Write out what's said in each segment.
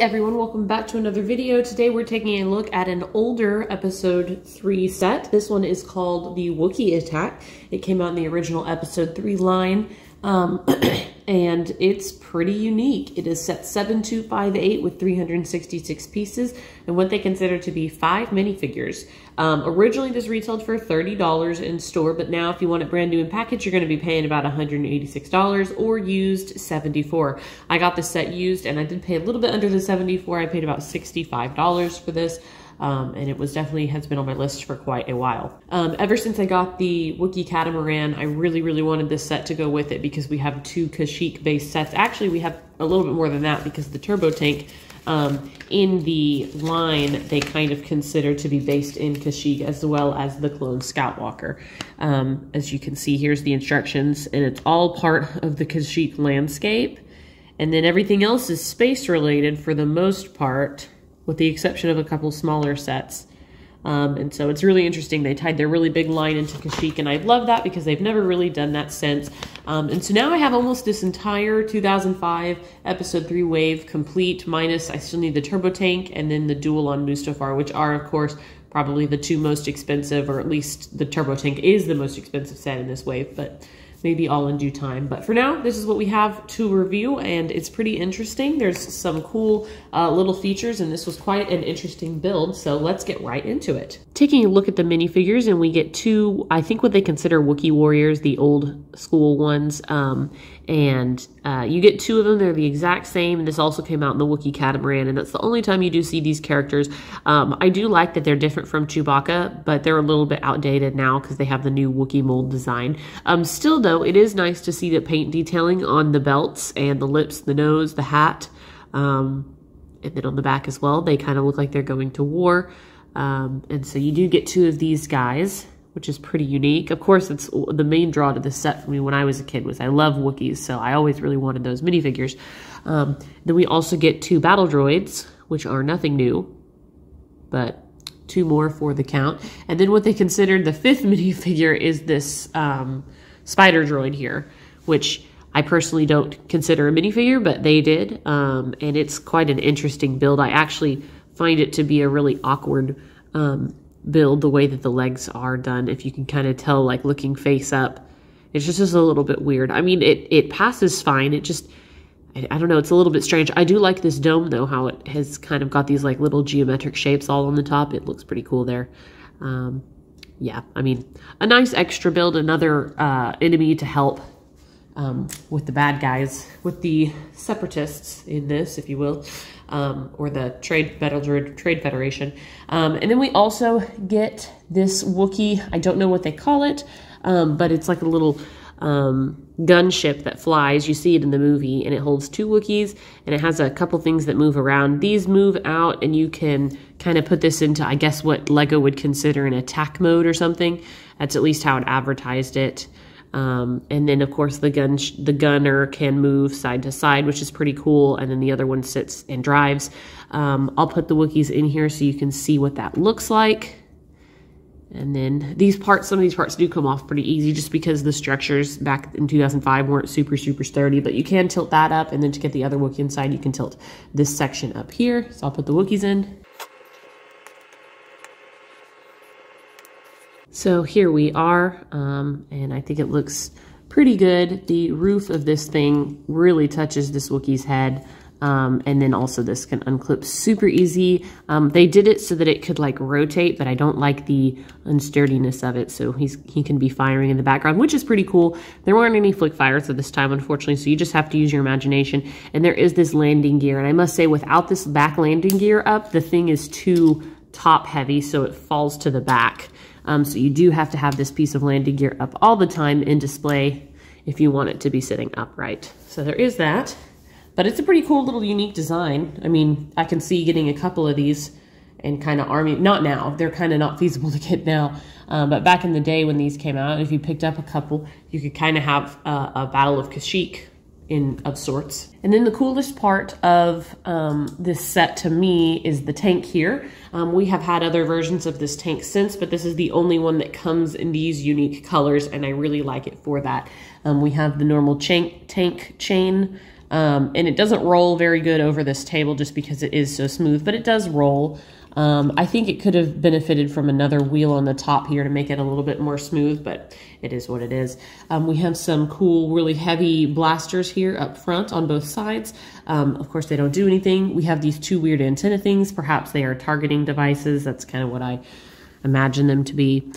everyone, welcome back to another video. Today we're taking a look at an older episode 3 set. This one is called the Wookiee Attack. It came out in the original episode 3 line, and it's pretty unique. It is set 7258 with 366 pieces and what they consider to be 5 minifigures. Originally this retailed for $30 in store, but now if you want it brand new in package, you're going to be paying about $186 or used $74. I got this set used and I did pay a little bit under the $74. I paid about $65 for this. And it was definitely has been on my list for quite a while. Ever since I got the Wookiee Catamaran, I really wanted this set to go with it because we have 2 Kashyyyk based sets. Actually, we have a little bit more than that because the Turbo Tank in the line, they kind of consider to be based in Kashyyyk as well as the Clone Scout Walker. As you can see, here's the instructions and it's all part of the Kashyyyk landscape. And then everything else is space related for the most part, with the exception of a couple smaller sets. And so it's really interesting. They tied their really big line into Kashyyyk, and I love that because they've never really done that since. And so now I have almost this entire 2005 episode 3 wave complete, minus I still need the Turbo Tank and then the Duel on Mustafar, which are, of course, probably the 2 most expensive, or at least the Turbo Tank is the most expensive set in this wave, but maybe all in due time. But for now, this is what we have to review, and it's pretty interesting. There's some cool little features, and this was quite an interesting build, so let's get right into it. Taking a look at the minifigures, and we get 2, I think what they consider Wookiee warriors, the old school ones, and you get 2 of them. They're the exact same, and this also came out in the Wookiee Catamaran, and that's the only time you do see these characters. I do like that they're different from Chewbacca, but they're a little bit outdated now because they have the new Wookiee mold design. Still though, it is nice to see the paint detailing on the belts and the lips, the nose, the hat, and then on the back as well. They kind of look like they're going to war. And so you do get 2 of these guys, which is pretty unique. Of course, it's the main draw to this set for me when I was a kid was I love Wookiees, so I always really wanted those minifigures. Then we also get 2 battle droids, which are nothing new, but 2 more for the count. And then what they considered the 5th minifigure is this spider droid here, which I personally don't consider a minifigure, but they did. And it's quite an interesting build. I actually find it to be a really awkward build, the way that the legs are done. If you can kind of tell, like looking face up, it's just a little bit weird. I mean, it passes fine. It just, I don't know, it's a little bit strange. I do like this dome though, how it has kind of got these like little geometric shapes all on the top. It looks pretty cool there. Yeah, I mean, a nice extra build, another enemy to help with the bad guys, with the separatists in this, if you will, or the Battle Droid Trade Federation. And then we also get this Wookiee, I don't know what they call it, but it's like a little gunship that flies. You see it in the movie, and it holds 2 Wookiees, and it has a couple things that move around. These move out, and you can kind of put this into, I guess, what Lego would consider an attack mode or something. That's at least how it advertised it. And then, of course, the gunner can move side to side, which is pretty cool, and then the other one sits and drives. I'll put the Wookiees in here so you can see what that looks like. And then these parts, some of these parts do come off pretty easy just because the structures back in 2005 weren't super sturdy, but you can tilt that up, and then to get the other Wookiee inside, you can tilt this section up here. So I'll put the Wookiees in. So here we are, and I think it looks pretty good. The roof of this thing really touches this Wookiee's head. And then also this can unclip super easy. They did it so that it could like rotate, but I don't like the unsturdiness of it. So he can be firing in the background, which is pretty cool. There weren't any flick fires at this time, unfortunately. So you just have to use your imagination. And there is this landing gear. And I must say, without this back landing gear up, the thing is too top heavy. So it falls to the back. So you do have to have this piece of landing gear up all the time in display if you want it to be sitting upright. So there is that. But it's a pretty cool little unique design. I mean, I can see getting a couple of these and kind of arming, not now, they're kind of not feasible to get now. But back in the day when these came out, if you picked up a couple, you could kind of have a Battle of Kashyyyk of sorts. And then the coolest part of this set to me is the tank here. We have had other versions of this tank since, but this is the only one that comes in these unique colors, and I really like it for that. We have the normal tank chain And it doesn't roll very good over this table just because it is so smooth, but it does roll. I think it could have benefited from another wheel on the top here to make it a little bit more smooth, but it is what it is. We have some cool, really heavy blasters here up front on both sides. Of course, they don't do anything. We have these two weird antenna things. Perhaps they are targeting devices. That's kind of what I imagine them to be.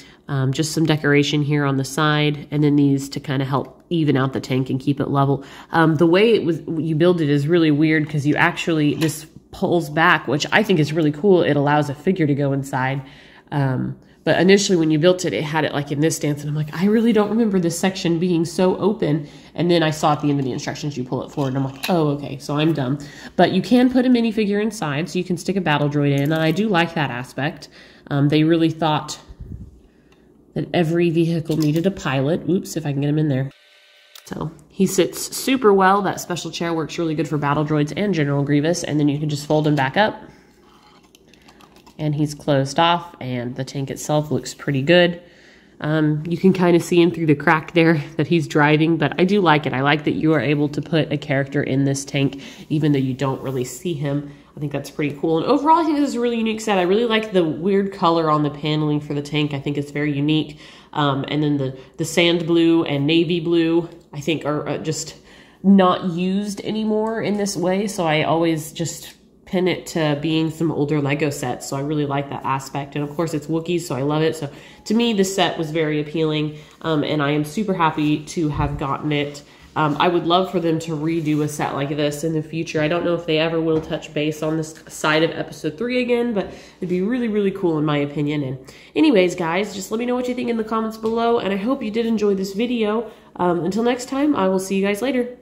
Just some decoration here on the side, and then these to kind of help even out the tank and keep it level. The way you build it is really weird because you actually, this pulls back, which I think is really cool. It allows a figure to go inside. But initially when you built it, it had it like in this stance, and I'm like, I really don't remember this section being so open. And then I saw at the end of the instructions, you pull it forward, and I'm like, oh, okay, so I'm dumb. But you can put a minifigure inside, so you can stick a battle droid in, and I do like that aspect. They really thought that every vehicle needed a pilot. Oops, if I can get him in there. So he sits super well. That special chair works really good for battle droids and General Grievous, and then you can just fold him back up. And he's closed off, and the tank itself looks pretty good. You can kind of see him through the crack there that he's driving, but I do like it. I like that you are able to put a character in this tank, even though you don't really see him. I think that's pretty cool. And overall, I think this is a really unique set. I really like the weird color on the paneling for the tank. I think it's very unique. And then the sand blue and navy blue, I think, are just not used anymore in this way. So I always just pin it to being some older Lego sets. So I really like that aspect. And of course it's Wookiees, so I love it. So to me, this set was very appealing. And I am super happy to have gotten it. I would love for them to redo a set like this in the future. I don't know if they ever will touch base on this side of episode 3 again, but it'd be really, really cool in my opinion. And anyways, guys, just let me know what you think in the comments below. And I hope you did enjoy this video. Until next time, I will see you guys later.